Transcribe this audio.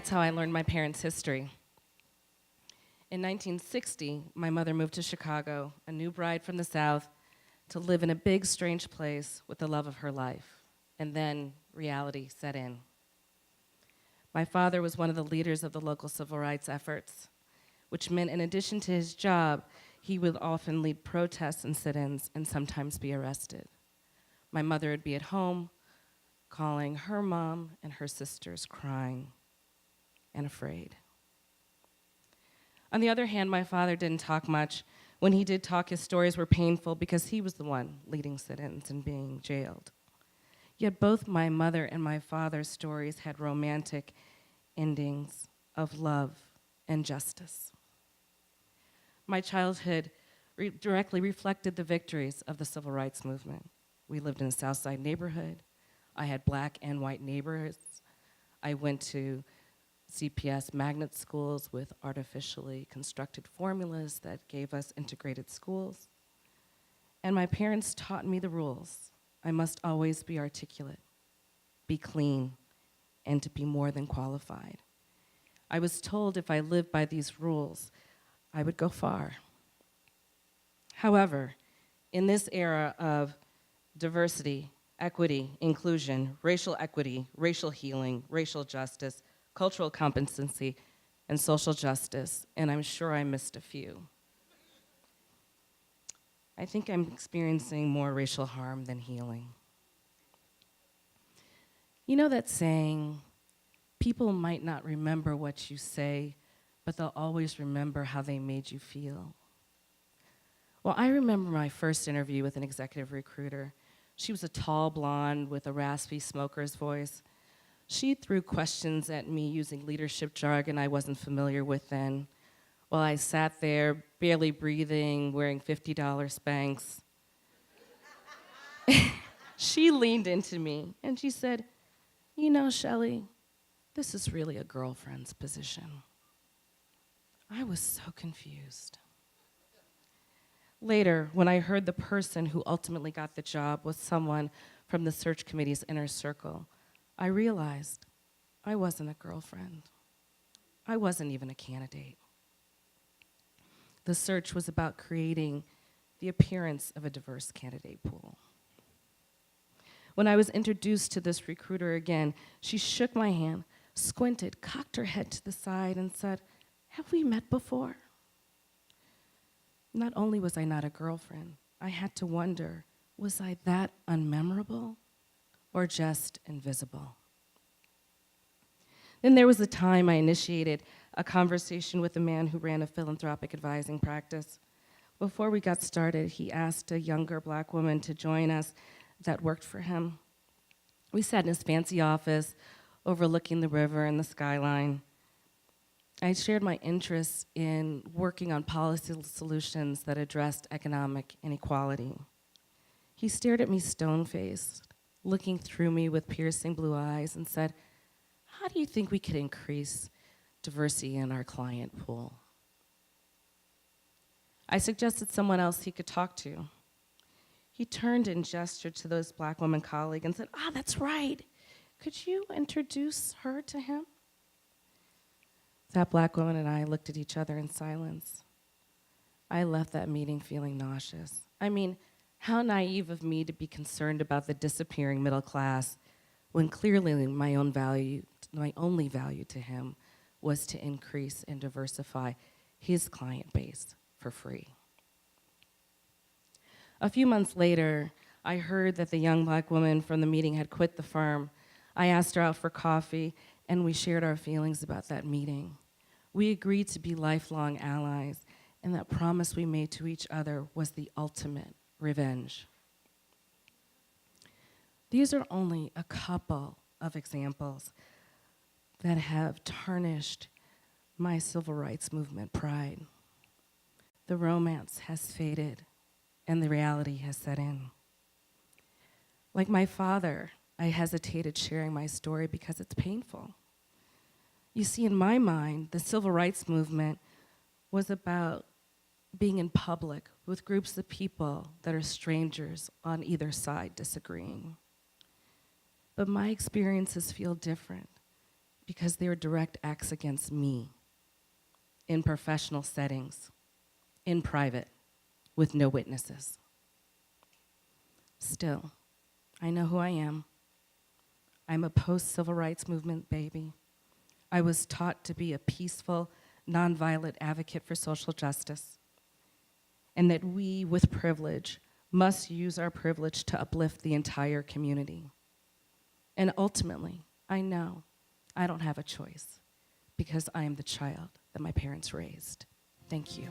that's how I learned my parents' history. In 1960, my mother moved to Chicago, a new bride from the South, to live in a big, strange place with the love of her life. And then reality set in. My father was one of the leaders of the local civil rights efforts, which meant in addition to his job, he would often lead protests and sit-ins and sometimes be arrested. My mother would be at home, calling her mom and her sisters, crying and afraid. On the other hand, my father didn't talk much. When he did talk, his stories were painful because he was the one leading sit-ins and being jailed. Yet both my mother and my father's stories had romantic endings of love and justice. My childhood directly reflected the victories of the civil rights movement. We lived in a South Side neighborhood. I had black and white neighbors. I went to CPS magnet schools with artificially constructed formulas that gave us integrated schools. And my parents taught me the rules. I must always be articulate, be clean, and to be more than qualified. I was told if I lived by these rules, I would go far. However, in this era of diversity, equity, inclusion, racial equity, racial healing, racial justice, cultural competency, and social justice, and I'm sure I missed a few. I think I'm experiencing more racial harm than healing. You know that saying, people might not remember what you say, but they'll always remember how they made you feel. Well, I remember my first interview with an executive recruiter. She was a tall blonde with a raspy smoker's voice. She threw questions at me using leadership jargon I wasn't familiar with then, while I sat there, barely breathing, wearing $50 Spanx. She leaned into me and she said, "You know, Shelley, this is really a girlfriend's position." I was so confused. Later, when I heard the person who ultimately got the job was someone from the search committee's inner circle, I realized I wasn't a girlfriend. I wasn't even a candidate. The search was about creating the appearance of a diverse candidate pool. When I was introduced to this recruiter again, she shook my hand, squinted, cocked her head to the side, and said, "Have we met before?" Not only was I not a girlfriend, I had to wonder, was I that unmemorable or just invisible? Then there was the time I initiated a conversation with a man who ran a philanthropic advising practice. Before we got started, he asked a younger black woman to join us that worked for him. We sat in his fancy office, overlooking the river and the skyline. I shared my interests in working on policy solutions that addressed economic inequality. He stared at me stone-faced, looking through me with piercing blue eyes, and said, "How do you think we could increase diversity in our client pool?" I suggested someone else he could talk to. He turned and gestured to those black woman colleague and said, "That's right. Could you introduce her to him?" That black woman and I looked at each other in silence. I left that meeting feeling nauseous. I mean, how naive of me to be concerned about the disappearing middle class when clearly my only value to him was to increase and diversify his client base for free. A few months later, I heard that the young black woman from the meeting had quit the firm. I asked her out for coffee, and we shared our feelings about that meeting. We agreed to be lifelong allies, and that promise we made to each other was the ultimate revenge. These are only a couple of examples that have tarnished my civil rights movement pride. The romance has faded, and the reality has set in. Like my father, I hesitated sharing my story because it's painful. You see, in my mind, the civil rights movement was about being in public with groups of people that are strangers on either side disagreeing. But my experiences feel different because they are direct acts against me in professional settings, in private, with no witnesses. Still, I know who I am. I'm a post-civil rights movement baby. I was taught to be a peaceful, nonviolent advocate for social justice, and that we, with privilege, must use our privilege to uplift the entire community. And ultimately, I know I don't have a choice because I am the child that my parents raised. Thank you.